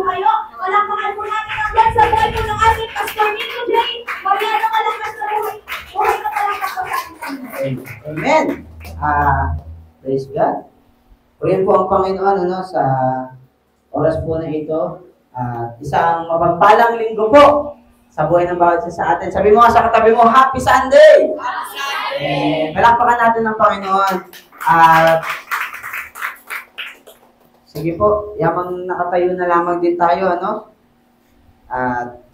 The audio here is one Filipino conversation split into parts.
kayo. Palakpakan po natin ang Diyos sa buhay po ng ating Pastor Nico J. Mariano Malakas na buhay. Buhay ka palakpak po sa ating. Amen. Praise God. Purihin po ang Panginoon sa oras po na ito. Isang mapagpalang linggo po sa buhay ng bawat isa sa atin. Sabi mo nga sa katabi mo, Happy Sunday! Happy Sunday! Palakpakan natin ng Panginoon. Sige po, yamang nakatayo na lamang din tayo,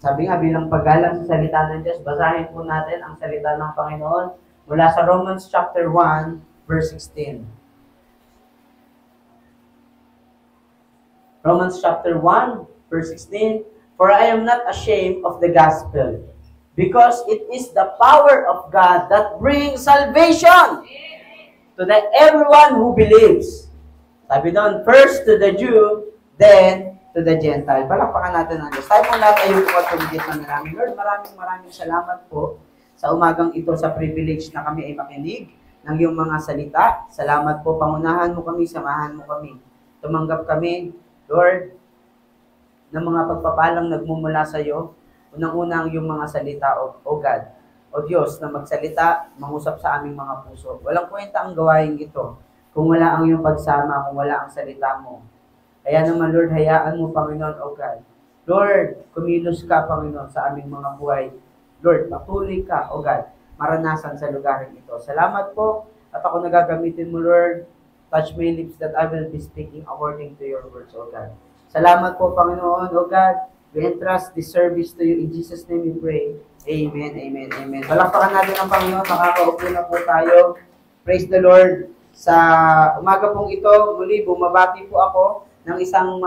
sabi nga, bilang paggalang sa salita ng Diyos, basahin po natin ang salita ng Panginoon mula sa Romans chapter 1, verse 16. Romans chapter 1, verse 16. For I am not ashamed of the gospel, because it is the power of God that brings salvation to everyone who believes. Sabi doon, first to the Jew, then to the Gentile. Palakpakan natin ang Diyos. Tayo po lahat ay po at tumigit ng namin. Lord, maraming salamat po sa umagang ito sa privilege na kami ay makinig ng iyong mga salita. Salamat po, pangunahan mo kami, samahan mo kami. Tumanggap kami, Lord, ng mga pagpapalang nagmumula sa iyo. Unang-unang yung mga salita, O God, O Diyos, na magsalita, mangusap sa aming mga puso. Walang kwenta ang gawain ito kung wala ang iyong pagsama, kung wala ang salita mo. Kaya naman, Lord, hayaan mo, Panginoon, O God. Lord, kumilos ka, Panginoon, sa aming mga buhay. Lord, patuloy ka, O God, maranasan sa lugar ito. Salamat po, at ako nagagamitin mo, Lord. Touch my lips that I will be speaking according to your words, O God. Salamat po, Panginoon, O God. We entrust this service to you. In Jesus' name we pray. Amen, amen, amen. Palakpakan natin ang Panginoon. Makakaupo na po tayo. Praise the Lord. Sa umaga pong ito, muli bumabati po ako ng isang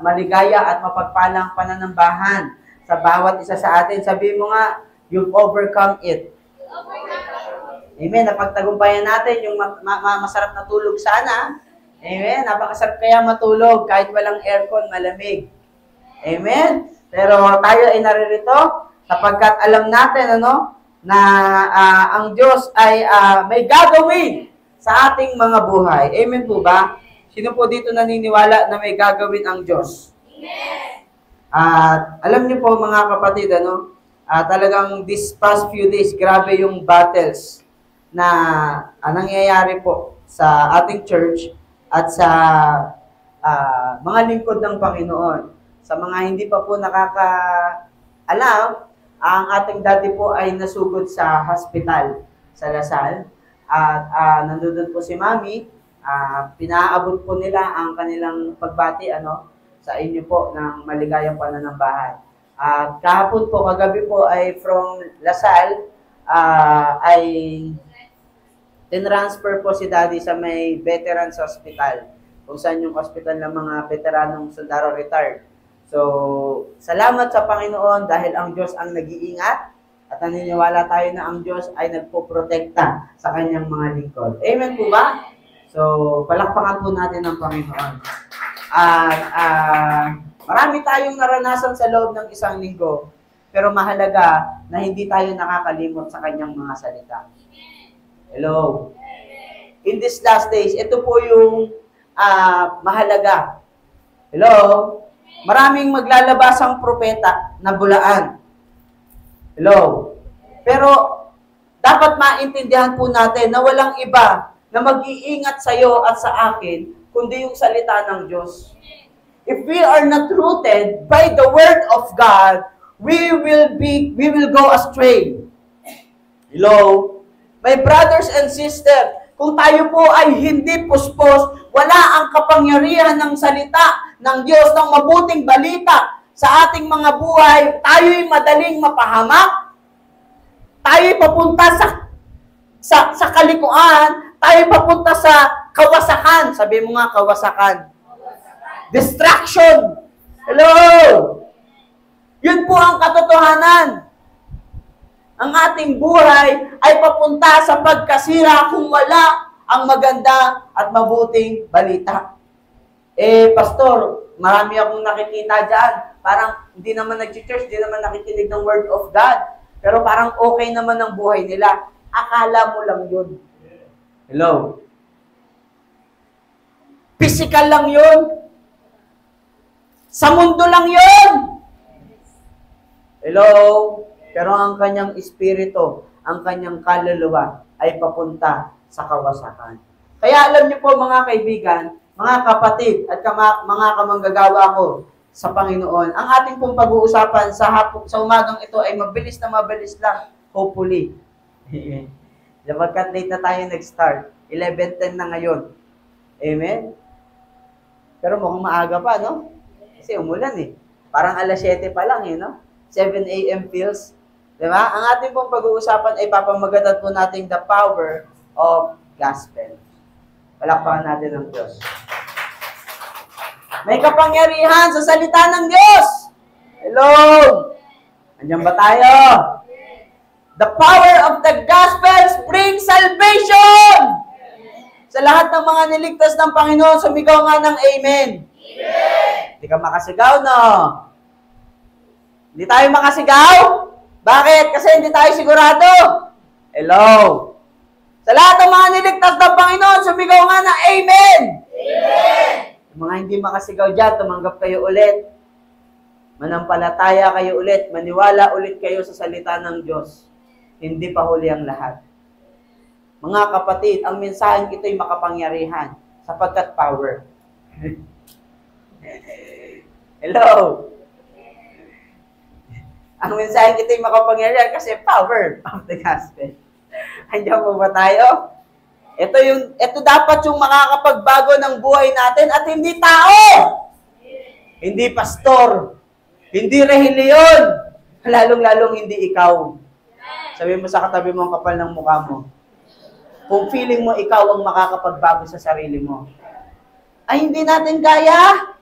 maligaya at mapagpalang pananambahan sa bawat isa sa atin. Sabi mo nga, you've overcome it. Amen. Napagtagumpayan natin yung masarap na tulog sana. Amen. Napakasarap kaya matulog kahit walang aircon, malamig. Amen. Pero tayo ay naririto sapagkat alam natin na ang Diyos ay may gagawin sa ating mga buhay. Amen po ba? Sino po dito naniniwala na may gagawin ang Diyos? Amen. At alam niyo po mga kapatid, talagang this past few days, grabe yung battles na nangyayari po sa ating church at sa mga lingkod ng Panginoon. Sa mga hindi pa po nakakaalam, ang ating daddy po ay nasugod sa hospital sa Lasal. At nandun po si Mami, pinaabot po nila ang kanilang pagbati sa inyo po ng maligayang pananambahan. At kahapon po, kagabi po ay from Lasal, ay tinransfer po si Daddy sa may Veterans Hospital, kung saan yung hospital ng mga veteranong sundaro retired. So, salamat sa Panginoon dahil ang Diyos ang nag-iingat. At naniniwala tayo na ang Diyos ay nagpoprotekta sa kanyang mga lingkod. Amen po ba? So, palakpakan po natin ang Panginoon. Marami tayong naranasan sa loob ng isang linggo. Pero mahalaga na hindi tayo nakakalimot sa kanyang mga salita. Hello? In these last days, ito po yung mahalaga. Hello? Maraming maglalabasang propeta na bulaan. Hello? Pero, dapat maintindihan po natin na walang iba na mag-iingat sa iyo at sa akin, kundi yung salita ng Diyos. If we are not rooted by the Word of God, we will go astray. Hello? My brothers and sisters, kung tayo po ay hindi puspos, wala ang kapangyarihan ng salita ng Diyos, ng mabuting balita, sa ating mga buhay, tayo'y madaling mapahamak, tayo'y papunta sa kalikuan, tayo'y papunta sa kawasakan. Sabi mo nga, kawasakan. Distraction. Hello? Yun po ang katotohanan. Ang ating buhay ay papunta sa pagkasira kung wala ang maganda at mabuting balita. Pastor, marami akong nakikita dyan. Parang hindi naman nag-church, hindi naman nakikinig ng Word of God. Pero parang okay naman ang buhay nila. Akala mo lang yun. Hello? Physical lang yun. Sa mundo lang yun. Hello? Pero ang kanyang espiritu, ang kanyang kaluluwa ay papunta sa kawasakan. Kaya alam niyo po mga kaibigan, mga kapatid at mga kamanggagawa ko sa Panginoon, ang ating pong pag-uusapan sa umagang ito ay mabilis lang, hopefully. Sapagkat late na tayo nag-start. 11:10 na ngayon. Amen? Pero mukhang maaga pa, no? Kasi umulan eh. Parang alas 7 pa lang eh, no? 7 a.m. feels. Diba? Ang ating pong pag-uusapan ay papamagatan po natin the power of gospel. Palakpakan natin ang Diyos. May kapangyarihan sa salita ng Diyos. Hello? Andiyan ba tayo? The power of the gospel brings salvation! Sa lahat ng mga niligtas ng Panginoon, sumigaw nga ng amen. Amen! Hindi ka makasigaw, no? Hindi tayo makasigaw? Bakit? Kasi hindi tayo sigurado. Hello? Sa lahat ng mga niligtas ng Panginoon, sumigaw nga ng amen. Amen! Yung mga hindi makasigaw dyan, tumanggap kayo ulit. Manampalataya kayo ulit. Maniwala ulit kayo sa salita ng Diyos. Hindi pa huli ang lahat. Mga kapatid, ang mensaheng ito'y makapangyarihan sapagkat power. Hello? Ang mensaheng ito'y makapangyarihan kasi power of the gospel. Andiyan po ba tayo? Ito dapat yung makakapagbago ng buhay natin at hindi tao. Hindi pastor. Hindi relihiyon. Lalong-lalong hindi ikaw. Sabi mo sa katabi mo ang kapal ng mukha mo. Kung feeling mo ikaw ang makakapagbago sa sarili mo, ay hindi natin kaya.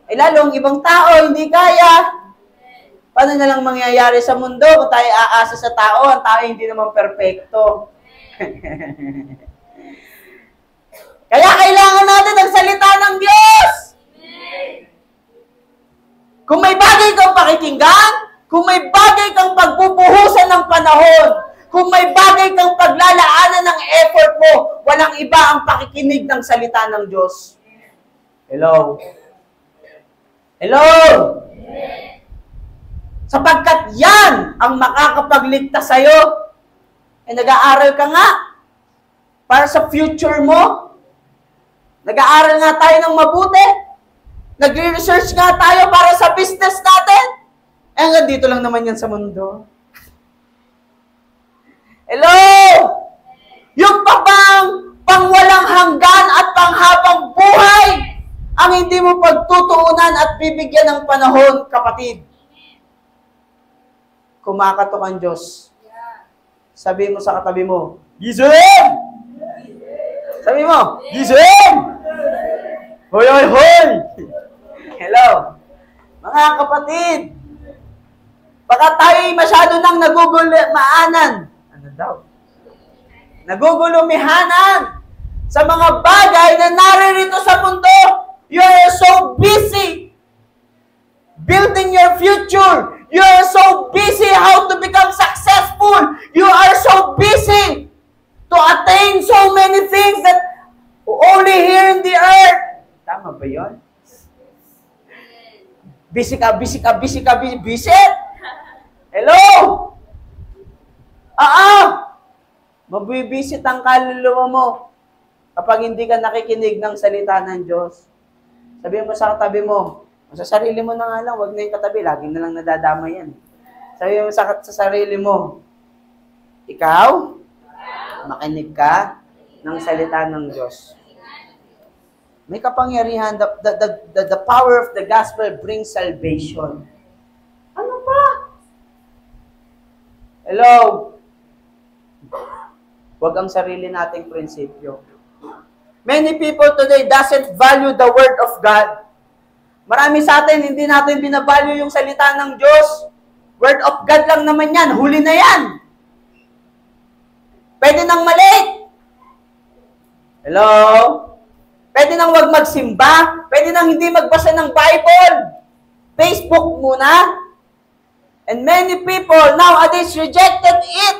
Ay lalong ibang tao, hindi kaya. Paano na lang mangyayari sa mundo kung tayo aasa sa tao, ang tao hindi naman perfecto. Kaya kailangan natin ang salita ng Diyos. Kung may bagay kang pakikinggan, kung may bagay kang pagbubuhusan ng panahon, kung may bagay kang paglalaanan ng effort mo, walang iba ang pakikinig ng salita ng Diyos. Hello? Hello? Sapagkat yan ang makakapagligtas sa'yo. Nag-aaral ka nga para sa future mo. Nag-aaral nga tayo ng mabuti. Nagre-research nga tayo para sa business natin. Hanggang dito lang naman yan sa mundo. Hello? Yung pang walang hanggan at panghabang buhay ang hindi mo pagtutuunan at bibigyan ng panahon, kapatid. Kumakatok ang Diyos. Sabi mo sa katabi mo, Gisem! Sabi mo, Gisem! Hoy, hoy, hoy! Hello? Mga kapatid, baka tayo'y masyado nang nagugulmaanan. Ano daw? Nagugulumihanan sa mga bagay na naririto sa mundo. You're so busy building your future. You are so busy how to become successful. You are so busy to attain so many things that only here in the earth. Tama ba yun? Busy ka. Busy? Hello? Mabibisit ang kaluluwa mo kapag hindi ka nakikinig ng salita ng Diyos. Sabihin mo sa katabi mo, sa sarili mo na nga lang, huwag na yung katabi, lagi na lang nadadama yan. Sabihin mo sa sarili mo, ikaw, makinig ka ng salita ng Diyos. May kapangyarihan, the power of the gospel brings salvation. Ano pa? Hello? Huwag ang sarili nating prinsipyo. Many people today doesn't value the word of God. Marami sa atin, hindi natin binavalue yung salita ng Diyos. Word of God lang naman yan. Huli na yan. Pwede nang mali. Hello? Pwede nang wag magsimba. Pwede nang hindi magbasa ng Bible. Facebook muna. And many people nowadays rejected it.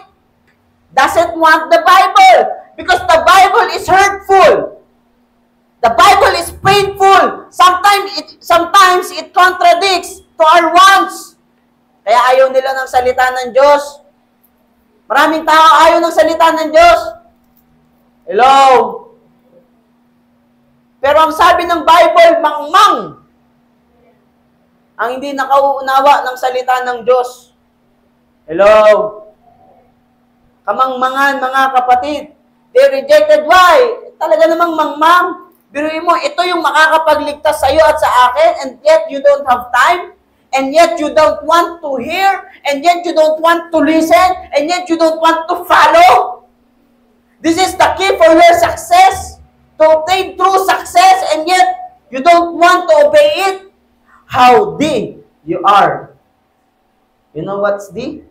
Doesn't want the Bible. Because the Bible is hurtful. The Bible is painful. Sometimes it contradicts to our wants. Kaya ayaw nila ng salita ng Diyos. Maraming tao ayaw ng salita ng Diyos. Hello? Pero ang sabi ng Bible, mangmang ang hindi nakauunawa ng salita ng Diyos. Hello? Kamangmangan, mga kapatid. They rejected. Why? Talaga namang mangmang. Biruin mo, ito yung makakapagligtas sa iyo at sa akin, and yet you don't have time, and yet you don't want to hear, and yet you don't want to listen, and yet you don't want to follow. This is the key for your success. To obtain true success, and yet you don't want to obey it. How D you are. You know what's D?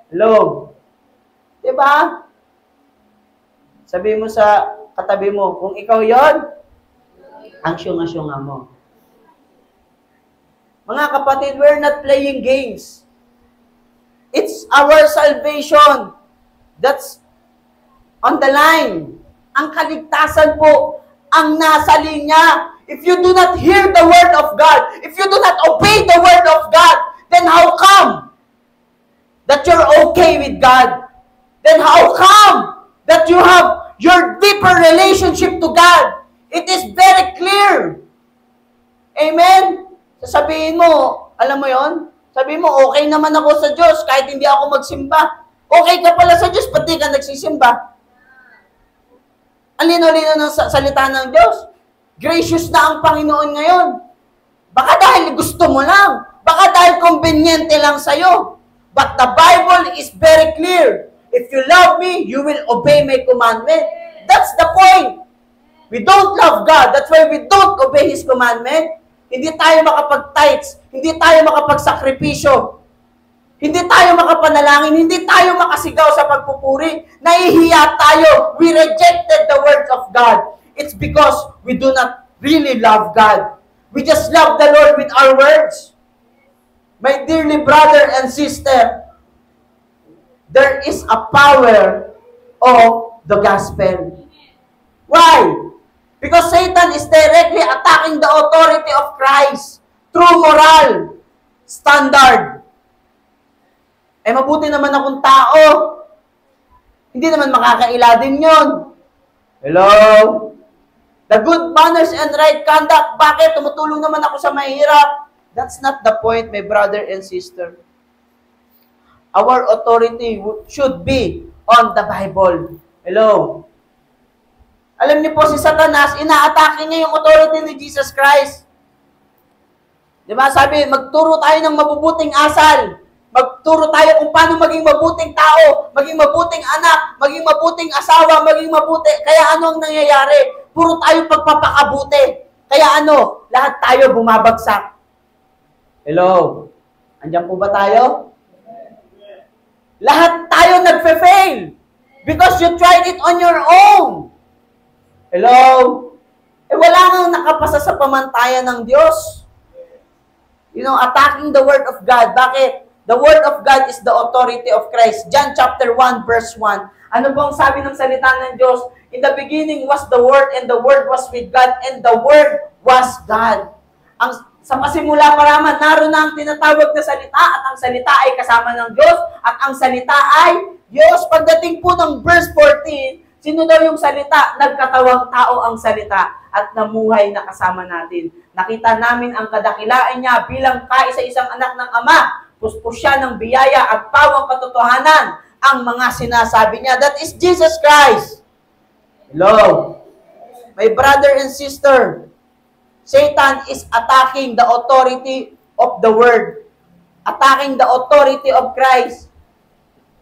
Hello? Diba? Sabi mo sa katabi mo, kung ikaw yon, ang syunga-syunga mo. Mga kapatid, we're not playing games. It's our salvation that's on the line. Ang kaligtasan po, ang nasa linya. If you do not hear the word of God, if you do not obey the word of God, then how come that you're okay with God? Then how come that you have your deeper relationship to God? It is very clear. Amen? Sasabihin mo, alam mo yon? Sabihin mo, okay naman ako sa Diyos kahit hindi ako magsimba. Okay ka pala sa Diyos, pati ka nagsisimba. Ang lino-lino ng salita ng Diyos. Gracious na ang Panginoon ngayon. Baka dahil gusto mo lang. Baka dahil conveniente lang sa'yo. But the Bible is very clear. If you love me, you will obey my commandment. That's the point. We don't love God. That's why we don't obey His commandment. Hindi tayo makapag-tithes. Hindi tayo makapag-sakripisyo. Hindi tayo makapanalangin. Hindi tayo makasigaw sa pagpupuri. Nahihiya tayo. We rejected the words of God. It's because we do not really love God. We just love the Lord with our words. My dearly brother and sister, there is a power of the gospel. Why? Because Satan is directly attacking the authority of Christ through moral standard. Eh, mabuti naman akong tao. Hindi naman makakaila din yun. Hello? The good manners and right conduct. Bakit? Tumutulong naman ako sa mahirap. That's not the point, my brother and sister. Our authority should be on the Bible. Hello? Alam niyo po, si Satanas, inaatake niya yung authority ni Jesus Christ. Di ba? Sabi, magturo tayo ng mabubuting asal. Magturo tayo kung paano maging mabuting tao, maging mabuting anak, maging mabuting asawa, maging mabuti. Kaya ano ang nangyayari? Puro tayo pagpapakabuti. Kaya ano? Lahat tayo bumabagsak. Hello? Andiyan po ba tayo? Lahat tayo nagfe-fail. Because you tried it on your own. Hello? Eh wala nang nakapasa sa pamantayan ng Diyos. You know, attacking the Word of God. Bakit? The Word of God is the authority of Christ. John chapter 1 verse 1. Ano bang sabi ng salita ng Diyos? In the beginning was the Word, and the Word was with God, and the Word was God. Sa pasimula pa naman, naroon na ang tinatawag na salita, at ang salita ay kasama ng Diyos, at ang salita ay Diyos. Pagdating po ng verse 14, sino daw yung salita? Nagkatawang tao ang salita, at namuhay na kasama natin. Nakita namin ang kadakilaan niya bilang kaisa-isang anak ng Ama. Puspos siya ng biyaya at pawang katotohanan ang mga sinasabi niya. That is Jesus Christ. Hello. My brother and sister, Satan is attacking the authority of the Word. Attacking the authority of Christ.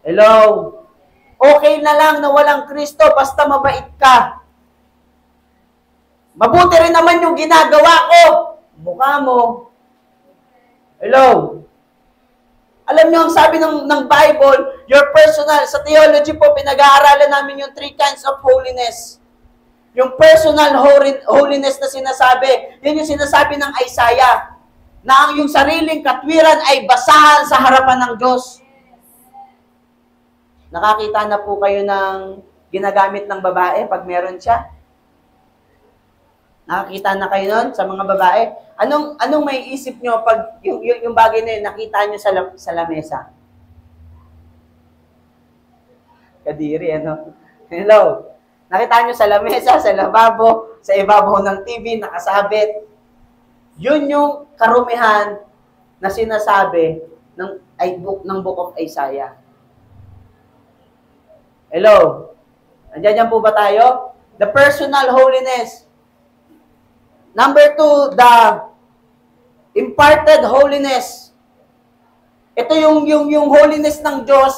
Hello. Okay na lang na walang Kristo basta mabait ka. Mabuti rin naman yung ginagawa ko. Mukha mo. Hello. Alam niyo ang sabi ng Bible, your personal, sa theology po, pinag-aaralan namin yung 3 kinds of holiness. Yung personal holiness na sinasabi, yun yung sinasabi ng Isaiah, na ang yung sariling katwiran ay basahan sa harapan ng Diyos. Nakakita na po kayo ng ginagamit ng babae pag meron siya? Nakakita na kayo nun sa mga babae? Anong may isip nyo pag yung bagay na yun, nakita nyo sa lamesa? Kadiri, ano? Hello? Nakita nyo sa lamesa, sa lababo, sa ibabaw ng TV, nakasabit. Yun yung karumihan na sinasabi ng Book of Isaiah. Hello? Andiyan po ba tayo? The personal holiness. Number 2, the imparted holiness. Ito yung holiness ng Diyos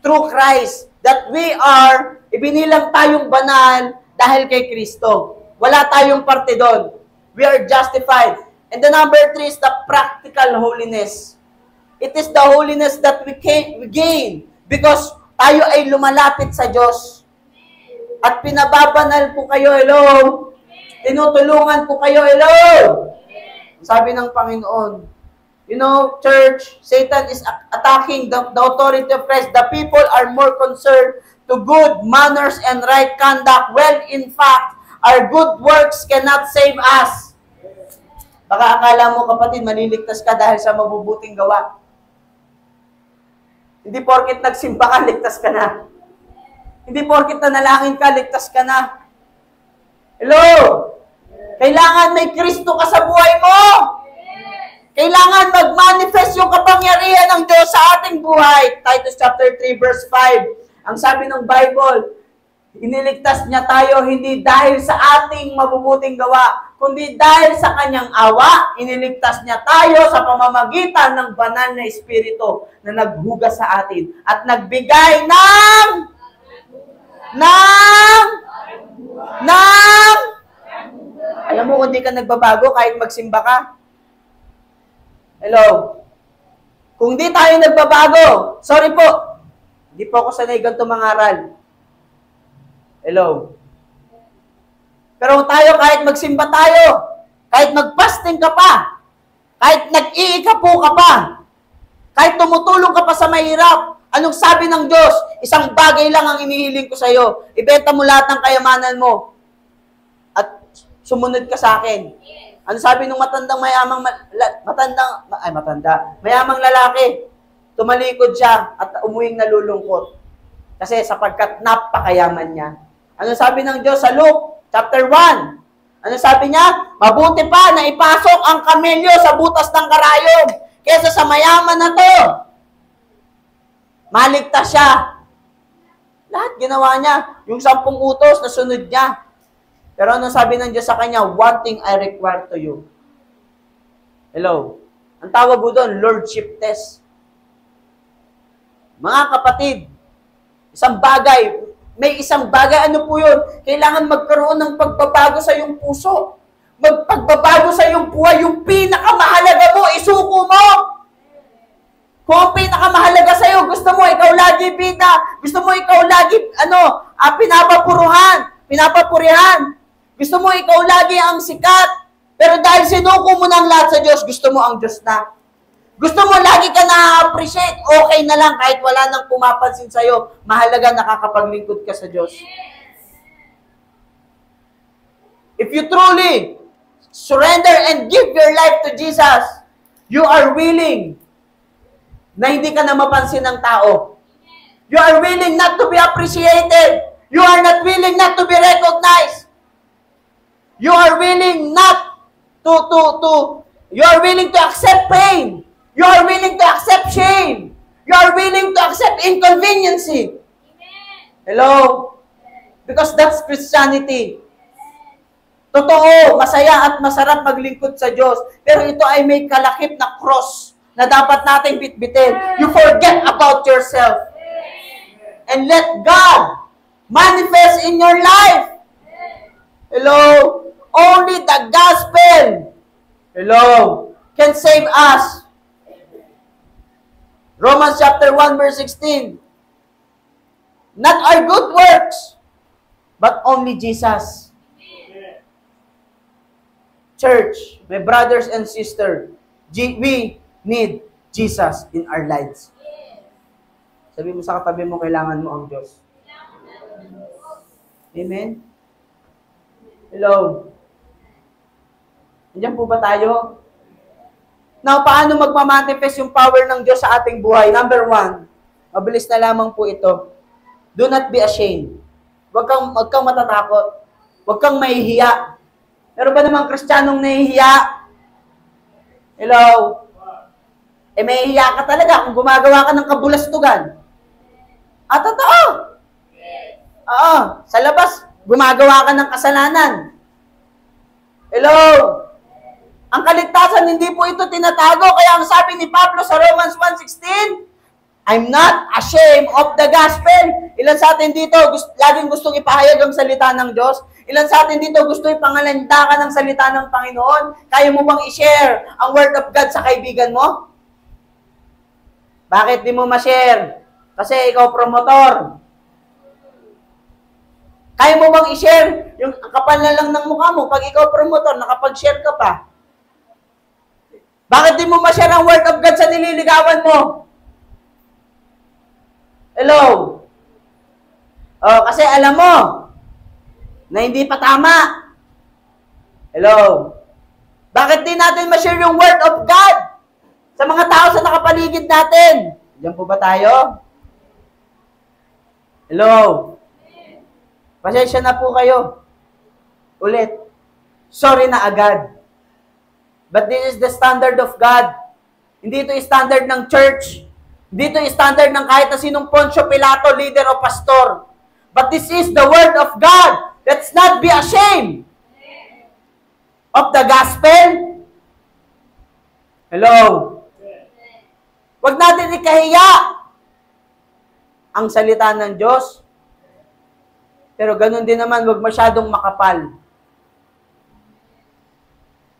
through Christ. That we are, ibinilang tayong banal dahil kay Kristo. Wala tayong parte doon. We are justified. And the number 3 is the practical holiness. It is the holiness that we gain because tayo ay lumalapit sa Diyos. At pinababanal po kayo, hello? Tinutulungan po kayo, hello? Sabi ng Panginoon, you know, church, Satan is attacking the authority of Christ. The people are more concerned to good manners and right conduct. Well, in fact, our good works cannot save us. Baka akala mo, kapatid, maliligtas ka dahil sa mabubuting gawa. Hindi porket nagsimba ka, ligtas ka na. Hindi porket nanalangin ka, ligtas ka na. Hello? Kailangan may Kristo ka sa buhay mo. Kailangan mag-manifest yung kapangyarihan ng Diyos sa ating buhay. Titus chapter 3 verse 5. Ang sabi ng Bible, iniligtas niya tayo hindi dahil sa ating mabubuting gawa, kundi dahil sa kanyang awa, iniligtas niya tayo sa pamamagitan ng banal na Espiritu na naghugas sa atin at nagbigay ng alam mo, kung di ka nagbabago kahit magsimba ka. Hello? Kung di tayo nagbabago, sorry po, hindi po ako sanay ganito mangaral. Hello? Pero tayo, kahit magsimba tayo, kahit magpasting ka pa, kahit nag-iikapo ka pa, kahit tumutulong ka pa sa mahirap, anong sabi ng Diyos? Isang bagay lang ang inihiling ko sa iyo. Ibenta mo lahat ng kayamanan mo at sumunod ka sa akin. Ano sabi ng mayamang lalaki? Tumalikod siya at umuwing nalulungkot. Kasi sapagkat napakayaman niya. Ano sabi ng Diyos sa Luke chapter 1? Ano sabi niya? Mabuti pa na ipasok ang kamelyo sa butas ng karayom kesa sa mayaman na to. Maligtas siya. Lahat ginawa niya. Yung 10 utos na sunod niya. Pero ano sabi ng Diyos sa kanya? One thing I require to you. Hello? Ang tawag po doon, Lordship test. Mga kapatid, may isang bagay, ano po yun? Kailangan magkaroon ng pagbabago sa iyong puso. Magpagbabago sa iyong buhay, yung pinakamahalaga mo, isuko mo. Kung ang pinakamahalaga sa iyo, gusto mo ikaw lagi bida, gusto mo ikaw lagi, pinapapurihan. Gusto mo ikaw lagi ang sikat. Pero dahil sinuko mo ng lahat sa Diyos, gusto mo ang Diyos na. Gusto mo lagi ka na-appreciate, okay na lang kahit wala nang pumapansin sa'yo. Mahalaga nakakapaglingkod ka sa Diyos. If you truly surrender and give your life to Jesus, you are willing na hindi ka na mapansin ng tao. You are willing not to be appreciated. You are not willing not to be recognized. You are willing you are willing to accept pain. You are willing to accept shame. You are willing to accept inconvenience. Hello? Because that's Christianity. Totoo, masaya at masarap maglingkod sa Diyos. Pero ito ay may kalakip na cross na dapat nating bitbitin. You forget about yourself. And let God manifest in your life. Hello? Only the gospel, hello, can save us. Romans chapter 1 verse 16. Not our good works, but only Jesus. Church, my brothers and sisters, we need Jesus in our lives. Sabi mo sa katabi mo, kailangan mo ang Diyos. Amen? Hello? Nandiyan po ba tayo? Now, paano magmamanifest yung power ng Diyos sa ating buhay? Number 1, mabilis na lamang po ito. Do not be ashamed. Huwag kang matatakot. Huwag kang mahihiya. Meron ba namang Kristiyanong nahihiya? Hello? Mahihiya ka talaga kung gumagawa ka ng kabulastugan. Totoo. Oo. Sa labas, gumagawa ka ng kasalanan. Hello? Ang kaligtasan, hindi po ito tinatago. Kaya ang sabi ni Pablo sa Romans 1:16, I'm not ashamed of the gospel. Ilan sa atin dito, laging gustong ipahayag ang salita ng Diyos? Ilan sa atin dito gusto ipangalandakan ang salita ng Panginoon? Kaya mo bang i-share ang Word of God sa kaibigan mo? Bakit di mo ma-share? Kasi ikaw promotor. Kaya mo bang i-share yung kapal na lang ng mukha mo pag ikaw promotor, nakapag-share ka pa? Bakit di mo ma-share ang Word of God sa nililigawan mo? Hello? Kasi alam mo na hindi pa tama. Hello? Bakit di natin ma-share yung Word of God sa mga tao sa nakapaligid natin? Diyan po ba tayo? Hello? Pasensya na po kayo. Ulit. Sorry na agad. But this is the standard of God. Hindi ito standard ng church. Hindi ito standard ng kahit na sinong Poncio Pilato, leader o pastor. But this is the Word of God. Let's not be ashamed of the gospel. Hello? Huwag natin ikahiya ang salita ng Diyos. Pero ganun din naman, huwag masyadong makapal.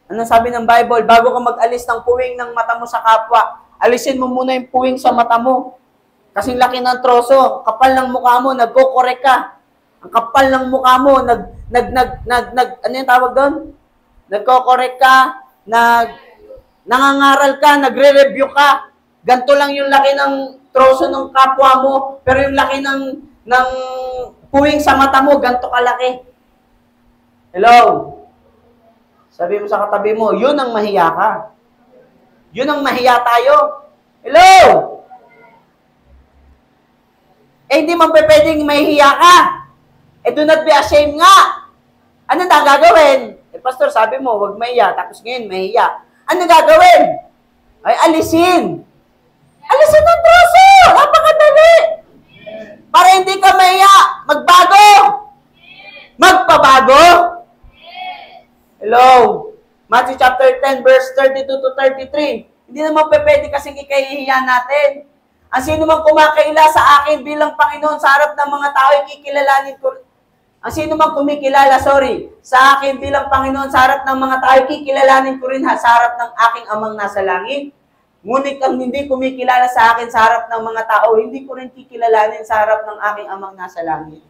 Ano sabi ng Bible? Bago ka mag-alis ng puwing ng mata mo sa kapwa, alisin mo muna yung puwing sa mata mo. Kasing laki ng troso, kapal ng mukha mo, nagko-correct ka. Ang kapal ng mukha mo, ano yung tawag doon? Nagko-correct ka, nangangaral ka, nagre-review ka. Ganto lang yung laki ng troso ng kapwa mo, pero yung laki ng puwing sa mata mo, ganto kalaki. Hello? Sabi mo sa katabi mo, yun ang mahiya ka. Yun ang mahiya tayo. Hello? Hindi man pwedeng mahihiya ka. Do not be ashamed nga. Ano na gagawin? Pastor, sabi mo, huwag mahiya. Tapos ngayon, mahiya. Ano gagawin? Ay, alisin. Alisin ng troso. Napakadali. Para hindi ka mahiya. Magbago. Magpabago. Hello? Matthew chapter 10, verse 32 to 33. Hindi naman pwede kasing ikahihiya natin. Ang sino man kumakaila sa akin bilang Panginoon sa harap ng mga tao, ikikilalanin ko. Ang sino man kumikilala, sa akin bilang Panginoon sa harap ng mga tao, ikikilalanin ko rin sa harap ng aking amang nasa langit. Ngunit ang hindi kumikilala sa akin sa harap ng mga tao, hindi ko rin kikilalanin sa harap ng aking amang nasa langit.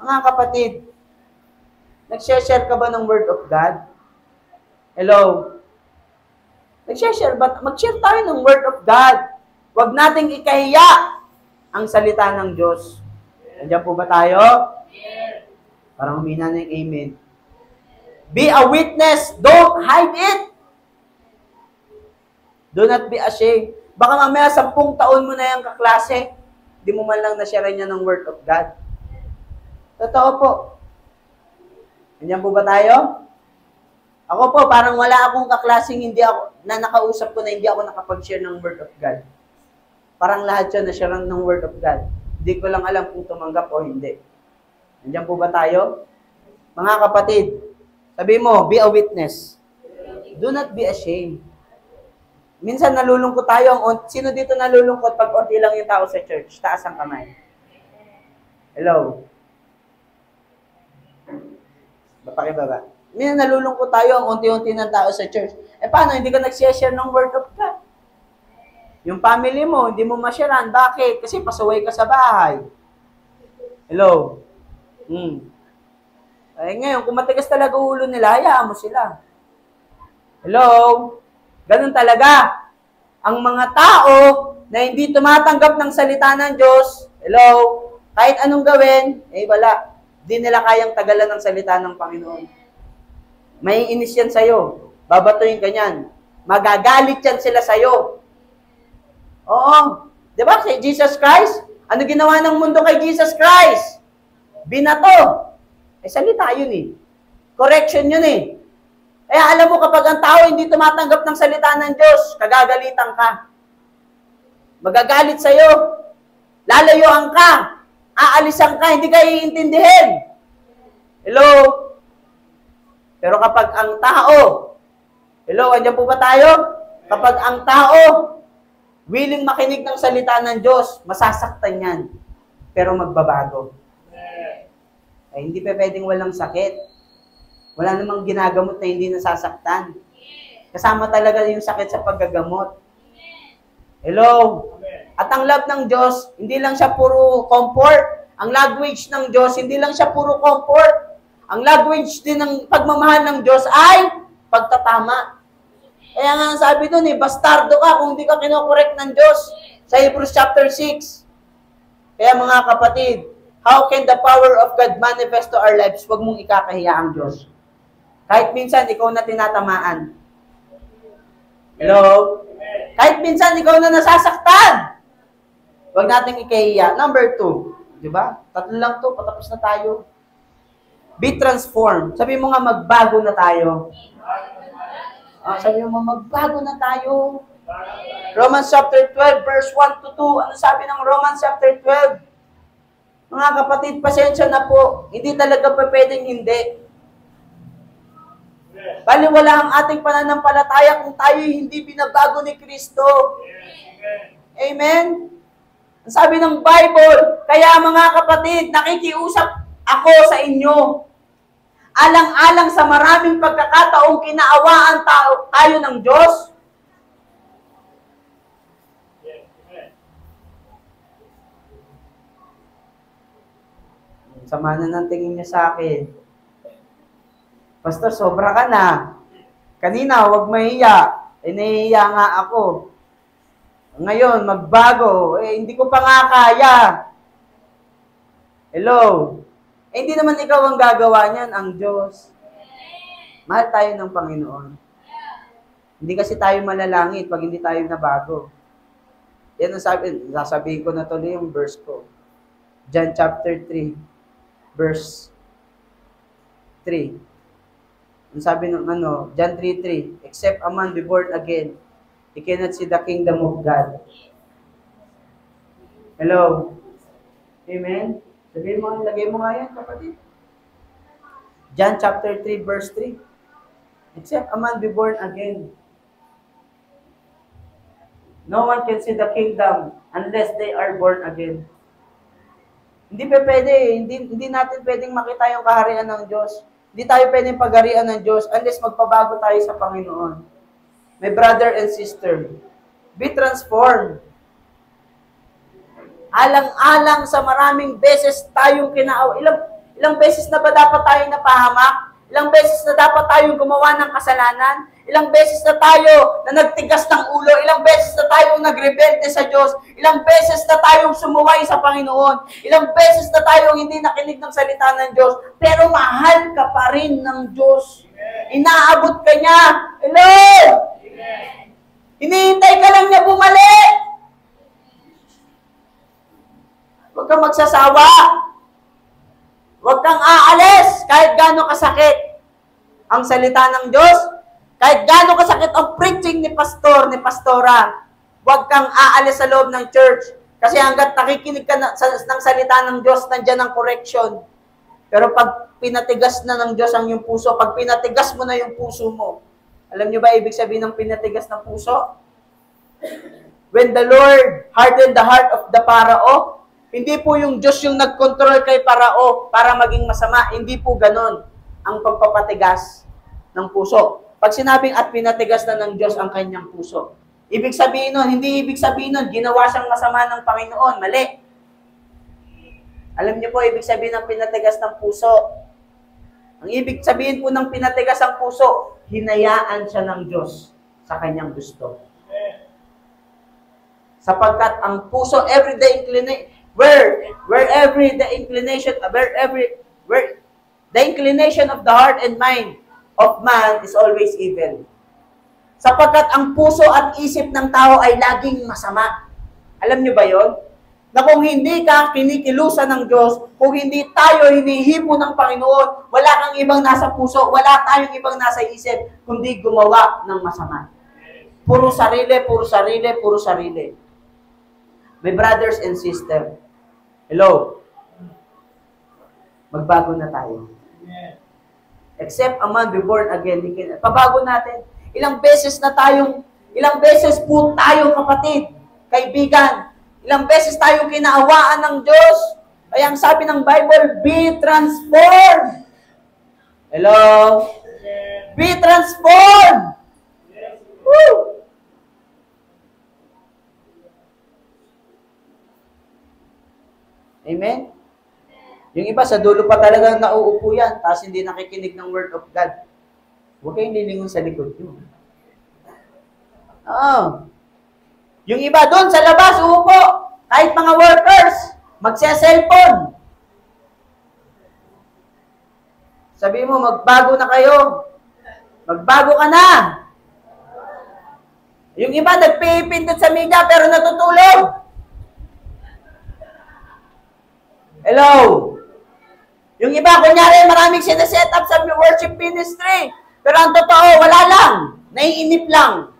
Mga kapatid, nag-share ka ba ng Word of God? Hello? Nag-share ba? Mag-share tayo ng Word of God. Huwag nating ikahiya ang salita ng Diyos. Nandiyan po ba tayo? Parang humina na yung amen. Be a witness. Don't hide it. Do not be ashamed. Baka mamaya 10 taon mo na yung kaklase, di mo man lang na-share niya ng Word of God. Totoo po. Nandiyan po ba tayo? Ako po, parang wala akong kaklaseng na nakausap ko na hindi ako nakapag-share ng Word of God. Parang lahat siya na-share ng Word of God. Hindi ko lang alam kung tumanggap o hindi. Nandiyan po ba tayo? Mga kapatid, sabi mo, be a witness. Do not be ashamed. Minsan nalulungkot tayo. Sino dito nalulungkot pag konti lang yung tao sa church? Taas ang kamay. Hello? Pakibaba. Minsan nalulungkot tayo ang unti-unti ng tao sa church. Paano? Hindi ka nag-share ng Word of God. Yung family mo, hindi mo ma-sharean. Bakit? Kasi pasaway ka sa bahay. Hello? Ay ngayon, kung matigas talaga ulo nila, hayaan mo sila. Hello? Ganun talaga. Ang mga tao na hindi tumatanggap ng salita ng Diyos, hello? Kahit anong gawin, wala. Hindi nila kayang tagalan ng salita ng Panginoon. May inis yan sa'yo. babatuhin ka niyan. Magagalit yan sila sa'yo. Oo. Di ba? Si Jesus Christ, ano ginawa ng mundo kay Jesus Christ? Binato. Salita yun eh. Correction yun eh. Kaya alam mo, kapag ang tao hindi tumatanggap ng salita ng Diyos, kagagalitan ka. Magagalit sa'yo. Lalayuan ka. Aalisan ka. Hindi ka iintindihin. Hello? Pero kapag ang tao, hello, andyan po ba tayo? Kapag ang tao, willing makinig ng salita ng Diyos, masasaktan yan. Pero magbabago. Ay, hindi pa pwedeng walang sakit. Wala namang ginagamot na hindi nasasaktan. Kasama talaga yung sakit sa paggagamot. Hello? At ang love ng Diyos, hindi lang siya puro comfort. Ang language ng Diyos, hindi lang siya puro comfort. Ang language din ng pagmamahal ng Diyos ay pagtatama. Kaya nga sabi doon bastardo ka kung hindi ka kinokorek ng Diyos. Sa Hebrews chapter 6. Kaya mga kapatid, how can the power of God manifest to our lives? Huwag mong ikakahiya ang Diyos. Kahit minsan, ikaw na tinatamaan. Hello? Kahit minsan, ikaw na nasasaktan. Huwag nating ikahiya. Number 2. Diba? 3 lang to, patapos na tayo. Be transformed. Sabi mo nga, magbago na tayo. Sabi mo, magbago na tayo. Romans chapter 12, verse 1 to 2. Ano sabi ng Romans chapter 12? Mga kapatid, pasensya na po. Hindi talaga pa pwedeng hindi. Baliwala ang ating pananampalataya kung tayo hindi binabago ni Kristo. Amen? Ang sabi ng Bible, kaya mga kapatid, nakikiusap ako sa inyo. Alang-alang sa maraming pagkakataong kinaawaan tayo ng Diyos. Sama na ng tingin niya sa akin. Pastor, sobra ka na. Kanina, huwag mahiya. Nahihiya nga ako. Ngayon, magbago. Hindi ko pa nga kaya. Hello? Hindi naman ikaw ang gagawa niyan, ang Diyos. Mahal tayo ng Panginoon. Hindi kasi tayo malalangit pag hindi tayo nabago. Yan ang sasabihin ko na tuloy yung verse ko. John chapter 3, verse 3. Ang sabi ng John 3:3, except a man be born again, he cannot see the kingdom of God. Hello? Amen? Sabihin mo, lagay mo nga yan, kapatid. John chapter 3, verse 3. Except a man be born again. No one can see the kingdom unless they are born again. Hindi pa pwede, hindi natin pwedeng makita yung kaharian ng Diyos. Hindi tayo pwedeng pagharian ng Diyos unless magpabago tayo sa Panginoon. My brother and sister, be transformed. Alang-alang sa maraming beses tayong kinaawa. Ilang beses na ba dapat tayong napahamak? Ilang beses na dapat tayong gumawa ng kasalanan? Ilang beses na tayo na nagtigas ng ulo? Ilang beses na tayong nagrebelde sa Diyos? Ilang beses na tayong sumuway sa Panginoon? Ilang beses na tayong hindi nakinig ng salita ng Diyos? Pero mahal ka pa rin ng Diyos. Inaabot ka niya. Hello? Hinihintay ka lang niya bumalik. Huwag kang magsasawa. Huwag kang aalis kahit gaano kasakit ang salita ng Diyos. Kahit gaano kasakit ang preaching ni pastor, ni pastora, huwag kang aalis sa loob ng church. Kasi hanggat nakikinig ka ng salita ng Diyos, nandiyan ang correction. Pero pag pinatigas na ng Diyos ang iyong puso, pag pinatigas mo na yung puso mo, alam niyo ba ibig sabihin ng pinatigas ng puso? When the Lord hardened the heart of the Parao, hindi po yung Diyos yung nag-control kay Parao para maging masama. Hindi po ganon ang pagpapatigas ng puso. Pag sinabing at pinatigas na ng Diyos ang kanyang puso, ibig sabihin nun, hindi ibig sabihin nun, ginawa siyang masama ng Panginoon. Mali. Alam niyo po, ibig sabihin ng pinatigas ng puso. Ang ibig sabihin po ng pinatigas ang puso, hinayaan siya ng Diyos sa kanyang gusto. Sapagkat ang puso, the inclination of the heart and mind of man is always evil. Sapagkat ang puso at isip ng tao ay laging masama. Alam niyo ba yon? Na kung hindi ka kinikilusan ng Diyos, kung hindi tayo hinihipo ng Panginoon, wala kang ibang nasa puso, wala tayong ibang nasa isip, kundi gumawa ng masama. Puro sarili, puro sarili, puro sarili. My brothers and sisters, hello, magbago na tayo. Except a man be born again, pabago natin. Ilang beses po tayo kapatid, kaibigan, ilang beses tayong kinaawaan ng Diyos. Kaya ang sabi ng Bible, be transformed. Hello? Be transformed. Woo! Amen? Yung iba sa dulo pa talagang nauupo yan, tapos hindi nakikinig ng Word of God. Huwag kayong lilingon sa likod nyo. Yung iba doon sa labas, uupo. Kahit mga workers, magse-cellphone. Sabi mo, magbago na kayo. Magbago ka na. Yung iba, nagpipindot sa media pero natutulog. Hello? Yung iba, kunyari, maraming sineset up sa worship ministry. Pero ang totoo, wala lang. Naiinip lang.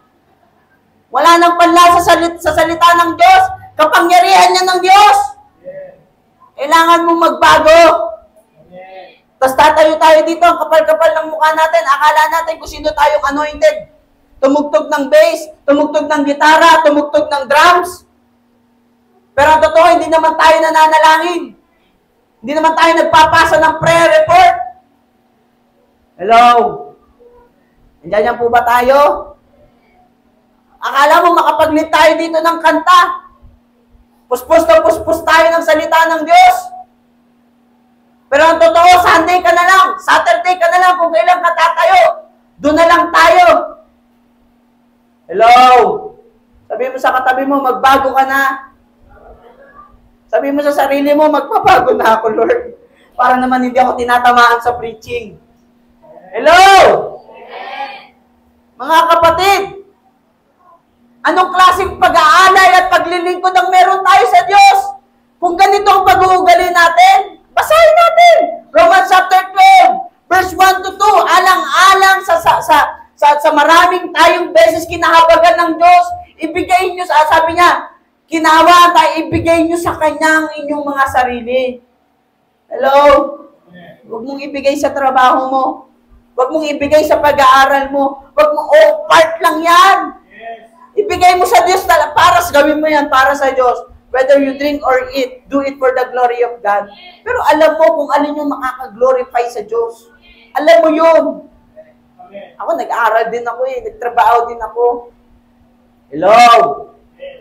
Wala nang panlasa sa salita ng Diyos. Kapangyarihan niya ng Diyos. Kailangan mong magbago. Tapos tatayo tayo dito, ang kapal-kapal ng mukha natin. Akala natin kung sino tayong anointed. Tumugtog ng bass, tumugtog ng gitara, tumugtog ng drums. Pero ang totoo, hindi naman tayo nananalangin. Hindi naman tayo nagpapasa ng prayer report. Hello? Nandiyan po ba tayo? Akala mo makapag-lead tayo dito ng kanta. Puspos na puspos tayo ng salita ng Diyos. Pero ang totoo, Sunday ka na lang, Saturday ka na lang, kung kailan ka tatayo. Doon na lang tayo. Hello? Sabi mo sa katabi mo, magbago ka na. Sabi mo sa sarili mo, magpapago na ako, Lord. Para naman hindi ako tinatamaan sa preaching. Hello? Mga kapatid, anong klaseng pag-aalay at paglilingkod ang meron tayo sa Diyos? Kung ganito ang pag-uugali natin, basahin natin. Romans chapter 12, verse 1 to 2, alang-alang sa maraming tayong beses kinahabagan ng Diyos, ibigay nyo, sabi niya, kinawa tayo, ibigay nyo sa Kanya ang inyong mga sarili. Hello? Huwag mong ibigay sa trabaho mo. Huwag mong ibigay sa pag-aaral mo. Huwag mong, part lang yan. Ibigay mo sa Diyos, gawin mo yan para sa Diyos. Whether you drink or eat, do it for the glory of God. Pero alam mo kung alin yung makaka-glorify sa Diyos. Alam mo yun. Ako, nag-aaral din ako nagtrabaho din ako. Hello?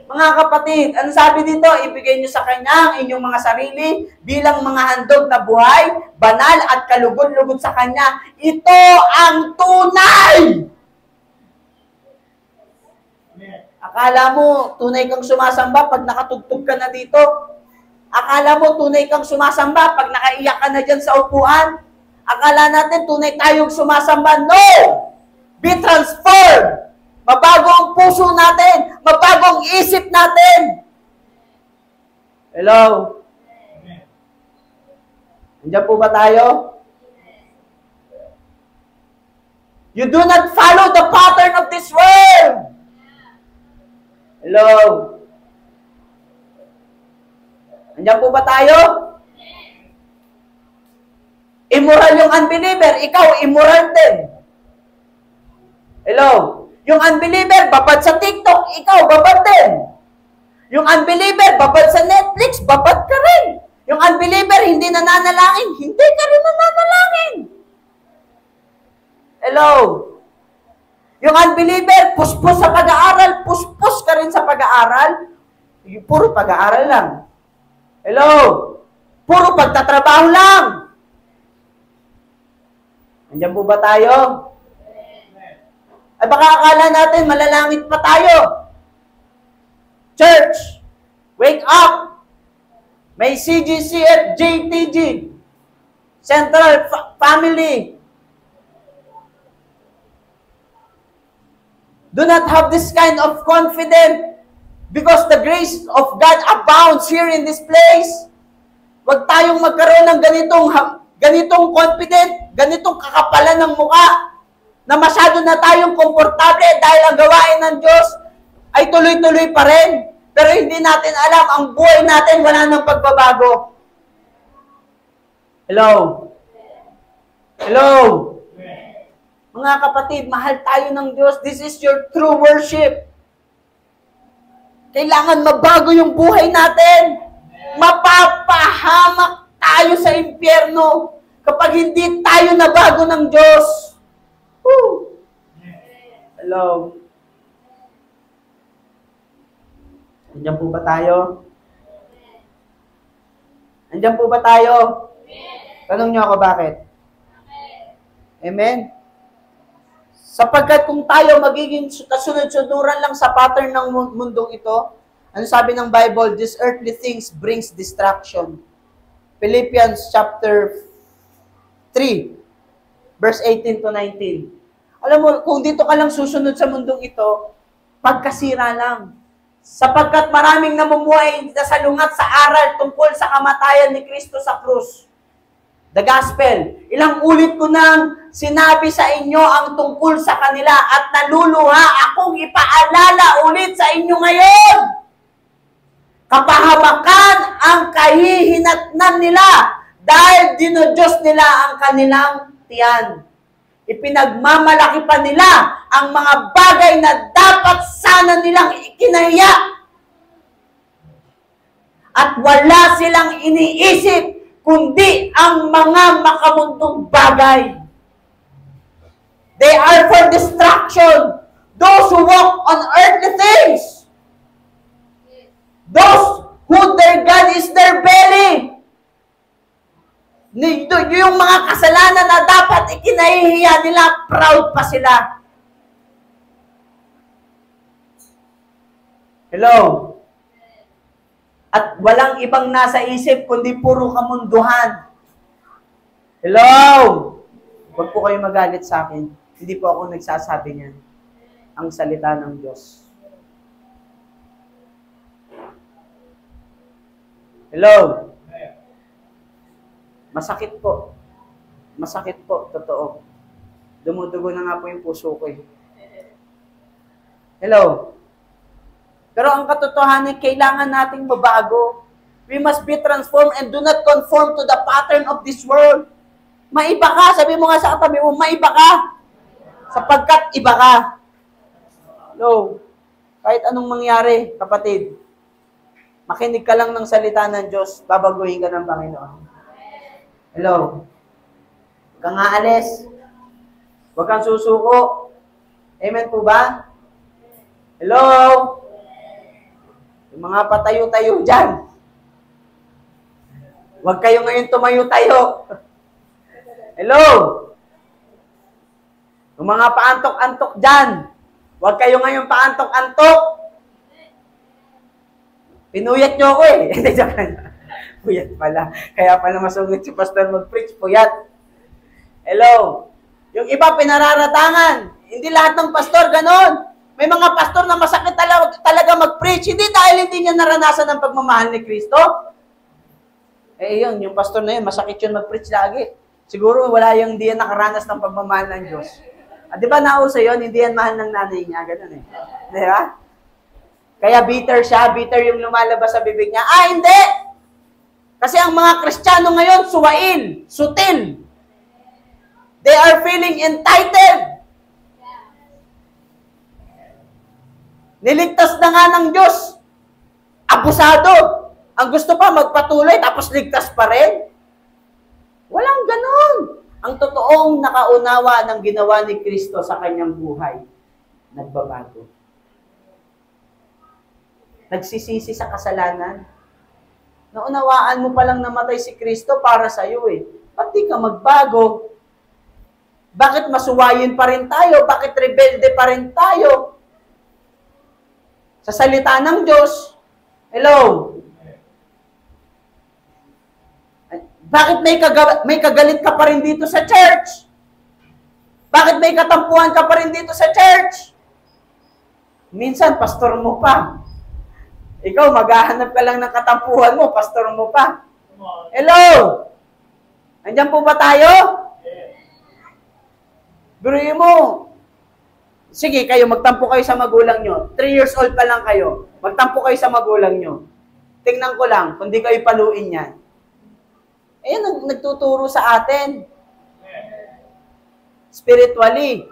Mga kapatid, ano sabi dito? Ibigay nyo sa Kanya ang inyong mga sarili bilang mga handog na buhay, banal at kalugod-lugod sa Kanya. Ito ang tunay! Akala mo, tunay kang sumasamba pag nakatugtog ka na dito. Akala mo, tunay kang sumasamba pag nakaiyak ka na dyan sa upuan. Akala natin, tunay tayong sumasamba. No! Be transformed! Mabago ang puso natin. Mabago ang isip natin. Hello? Nandiyan po ba tayo? You do not follow the pattern of this world. Hello? Nandiyan po ba tayo? Immoral yung unbeliever, ikaw immoral din. Hello? Yung unbeliever, babad sa TikTok, ikaw, babad din. Yung unbeliever, babad sa Netflix, babad ka rin. Yung unbeliever, hindi nananalangin, hindi ka rin nananalangin. Hello? Yung unbeliever, puspos sa pag-aaral, puspos ka rin sa pag-aaral. Puro pag-aaral lang. Hello? Puro pagtatrabaho lang. Nandiyan po ba tayo? Ay baka akala natin malalangit pa tayo. Church, wake up! May CGC at JTG, Central Family. Do not have this kind of confidence because the grace of God abounds here in this place. Huwag tayong magkaroon ng ganitong confident, ganitong kakapalan ng mukha na masyado na tayong komportable dahil ang gawain ng Diyos ay tuloy-tuloy pa rin. Pero hindi natin alam, ang buhay natin wala nang pagbabago. Hello? Hello? Mga kapatid, mahal tayo ng Diyos. This is your true worship. Kailangan mabago yung buhay natin. Mapapahamak tayo sa impyerno kapag hindi tayo nabago ng Diyos. Woo! Hello? Andiyan po ba tayo? Andiyan po ba tayo? Tanong niyo ako bakit? Amen? Sapagkat kung tayo magiging kasunod-sunuran lang sa pattern ng mundong ito, ano sabi ng Bible? These earthly things brings distraction. Philippians chapter 3, verse 18 to 19. Alam mo, kung dito ka lang susunod sa mundong ito, pagkasira lang. Sapagkat maraming namumuhay na salungat sa aral tungkol sa kamatayan ni Kristo sa krus. The gospel. Ilang ulit ko nang sinabi sa inyo ang tungkol sa kanila at naluluha akong ipaalala ulit sa inyo ngayon. Kapahamakan ang kahihinatnan nila dahil dinodiyos nila ang kanilang tiyan. Ipinagmamalaki pa nila ang mga bagay na dapat sana nilang ikinahiya. At wala silang iniisip kundi ang mga makamundong bagay. They are for distraction. Those who walk on earthly things. Those who their God is their belly. Yung mga kasalanan na dapat ikinahihiya nila, proud pa sila. Hello? At walang ibang nasa isip, kundi puro kamunduhan. Hello? Huwag po kayo magalit sa akin. Hindi po ako nagsasabi niyan. Ang salita ng Diyos. Hello? Masakit po. Masakit po, totoo. Dumudugo na nga po yung puso ko eh. Hello? Pero ang katotohanan, kailangan nating mabago. We must be transformed and do not conform to the pattern of this world. Maiba ka. Sabi mo nga sa katabi mo, maiba ka. Sapagkat iba ka. Hello? Kahit anong mangyari, kapatid, makinig ka lang ng salita ng Diyos, babaguhin ka ng Panginoon. Hello? Huwag kang aalis. Huwag kang susuko. Amen po ba? Hello? Yung mga patayo-tayo dyan. Huwag kayo ngayon tumayo-tayo. Hello? Yung mga paantok-antok dyan. Huwag kayo ngayon paantok-antok. Pinuyat nyo ako eh. Puyat pala. Kaya pala masungit si pastor mag-preach. Puyat. Hello? Yung iba pinararatangan. Hindi lahat ng pastor ganon. May mga pastor na masakit talaga mag-preach. Hindi dahil hindi niya naranasan ang pagmamahal ni Kristo. Eh yun, yung pastor na yun, masakit yun mag-preach lagi. Siguro wala yung hindi yan nakaranas ng pagmamahal ng Diyos. Di ba nauso yun, hindi yan mahal ng nanay niya. Ganun eh. Di ba? Kaya bitter siya, bitter yung lumalabas sa bibig niya. Hindi! Kasi ang mga Kristiyano ngayon, suwail, sutil. They are feeling entitled. Niligtas na nga ng Diyos. Abusado. Ang gusto pa magpatuloy tapos ligtas pa rin. Walang ganon. Ang totoong nakaunawa ng ginawa ni Kristo sa kanyang buhay, nagbabago. Nagsisisi sa kasalanan. Naunawaan mo palang namatay si Kristo para sa iyo eh. Ba't di ka magbago? Bakit masuwayin pa rin tayo? Bakit rebelde pa rin tayo? Sa salita ng Diyos, hello? Bakit may kagalit ka pa rin dito sa church? Bakit may katampuhan ka pa rin dito sa church? Minsan, pastor mo pa. Ikaw, maghahanap ka lang ng katampuhan mo, pastor mo pa. Hello? Andiyan po ba tayo? Biruin mo. Sige, kayo, magtampo kayo sa magulang nyo. 3 years old pa lang kayo. Magtampo kayo sa magulang nyo. Tingnan ko lang, kung di kayo paluin yan. Ayan, nagtuturo sa atin. Spiritually.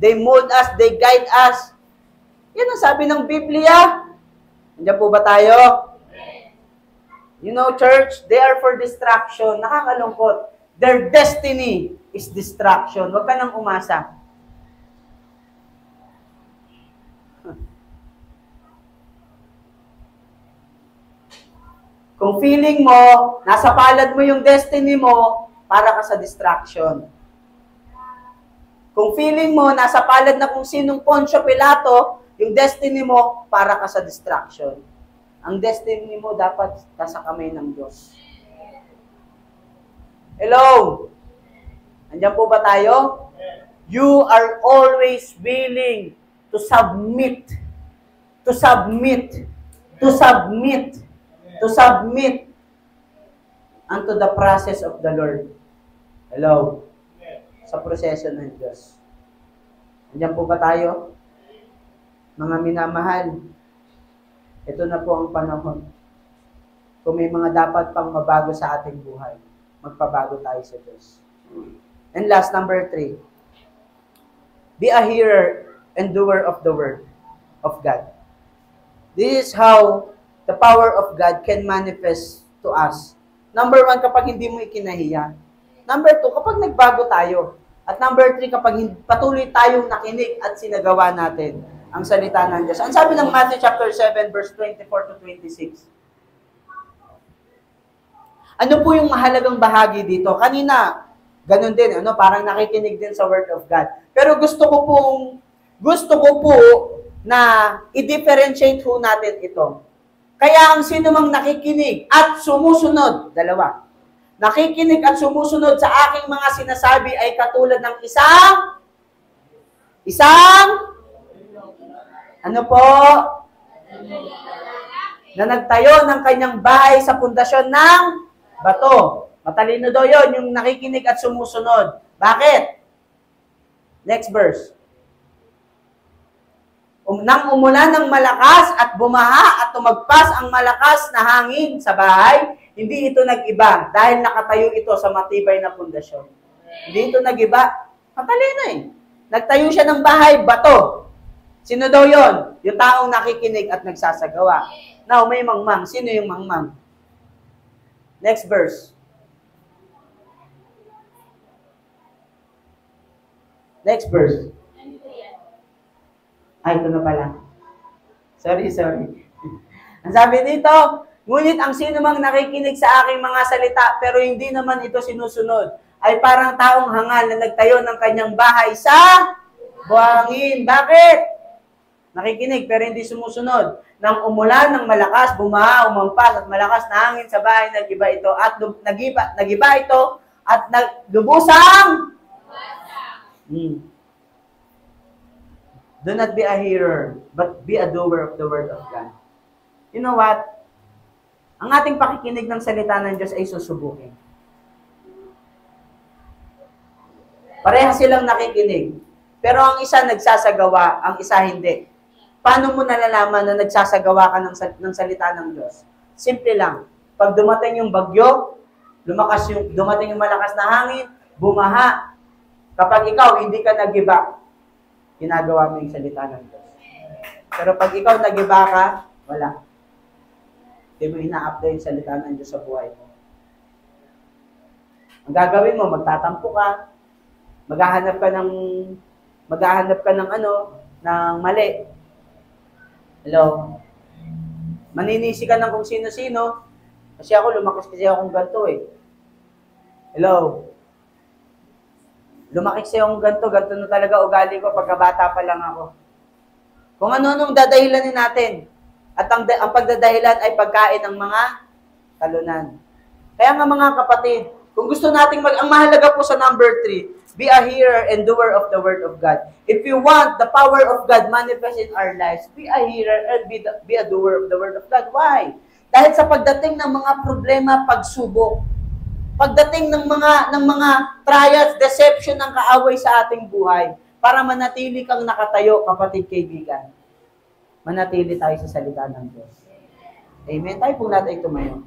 They mold us, they guide us. Yan ang sabi ng Biblia. Nandiyan po ba tayo? You know, church, they are for distraction. Nakakalungkot. Their destiny is distraction. Huwag ka nang umasa. Kung feeling mo, nasa palad mo yung destiny mo, para ka sa distraction. Kung feeling mo, nasa palad na kung sinong Poncio Pilato, yung destiny mo, para ka sa distraction. Ang destiny mo dapat nasa kamay ng Diyos. Hello? Andiyan po ba tayo? You are always willing to submit. To submit. To submit. To submit unto the process of the Lord. Hello? Sa proseso ng Diyos. Andiyan po ba tayo? Mga minamahal, ito na po ang panahon. Kung may mga dapat pang mabago sa ating buhay, magpabago tayo sa Diyos. And last, number 3. Be a hearer and doer of the word of God. This is how the power of God can manifest to us. Number 1, kapag hindi mo ikinahiya. Number 2, kapag nagbago tayo. At number 3, kapag patuloy tayong nakinig at sinagawa natin ang salita ng Diyos. Ang sabi ng Matthew chapter 7, verse 24 to 26. Ano po yung mahalagang bahagi dito? Kanina, ganun din, parang nakikinig din sa Word of God. Pero gusto ko po na i-differentiate ho natin ito. Kaya ang sino mang nakikinig at sumusunod, dalawa, nakikinig at sumusunod sa aking mga sinasabi ay katulad ng isang, ano po? Na nagtayo ng kanyang bahay sa pundasyon ng bato. Matalino daw yun, yung nakikinig at sumusunod. Bakit? Next verse. Nang umulan ng malakas at bumaha at tumagpas ang malakas na hangin sa bahay, hindi ito nag-iba dahil nakatayo ito sa matibay na pundasyon. Hindi ito nag-iba. Matalino eh. Nagtayo siya ng bahay, bato. Sino daw yon? Yung taong nakikinig at nagsasagawa. Now, may mangmang. Sino yung mangmang? Next verse. Next verse. Ay, ito na pala. Sorry. Ang sabi dito, ngunit ang sino mang nakikinig sa aking mga salita, pero hindi naman ito sinusunod, ay parang taong hangal na nagtayo ng kanyang bahay sa buhangin. Bakit? Nakikinig, pero hindi sumusunod. Nang umulan ng malakas, bumaha, umampas, at malakas na hangin sa bahay, nag-iba ito, at nag-iba ito, at naglubusang. Do not be a hearer, but be a doer of the word of God. You know what? Ang ating pakikinig ng salita ng Diyos ay susubukin. Pareha silang nakikinig. Pero ang isa nagsasagawa, ang isa hindi. Paano mo nalalaman na nagsasagawa ka ng salita ng Diyos? Simple lang. Pag dumating yung bagyo, dumating yung malakas na hangin, bumaha. Kapag ikaw hindi ka nag-iba, ginagawa mo yung salita ng Diyos. Pero pag ikaw nag-iba ka, wala. Hindi mo ina-apply yung salita ng Diyos sa buhay mo. Ang gagawin mo, magtatampo ka, maghahanap ka ng mali. Hello? Maninisi ka ng kung sino-sino. Kasi ako, lumakas kasi akong ganito eh. Hello? Lumaki kasi akong ganito na talaga ugali ko pagkabata pa lang ako. Kung ano-anong dadahilanin natin. At ang pagdadahilan ay pagkain ng mga talunan. Kaya nga mga kapatid, kung gusto nating ang mahalaga po sa number 3, Be a hearer and doer of the word of God. If you want the power of God manifest in our lives, be a hearer and be a doer of the word of God. Why? Dahil sa pagdating ng mga problema, pagsubok, pagdating ng mga trials, deception ng kaaway sa ating buhay, para manatili kang nakatayo, kapatid, kaibigan. Manatili tayo sa salita ng Diyos. Amen. Tayo po natin tumayo.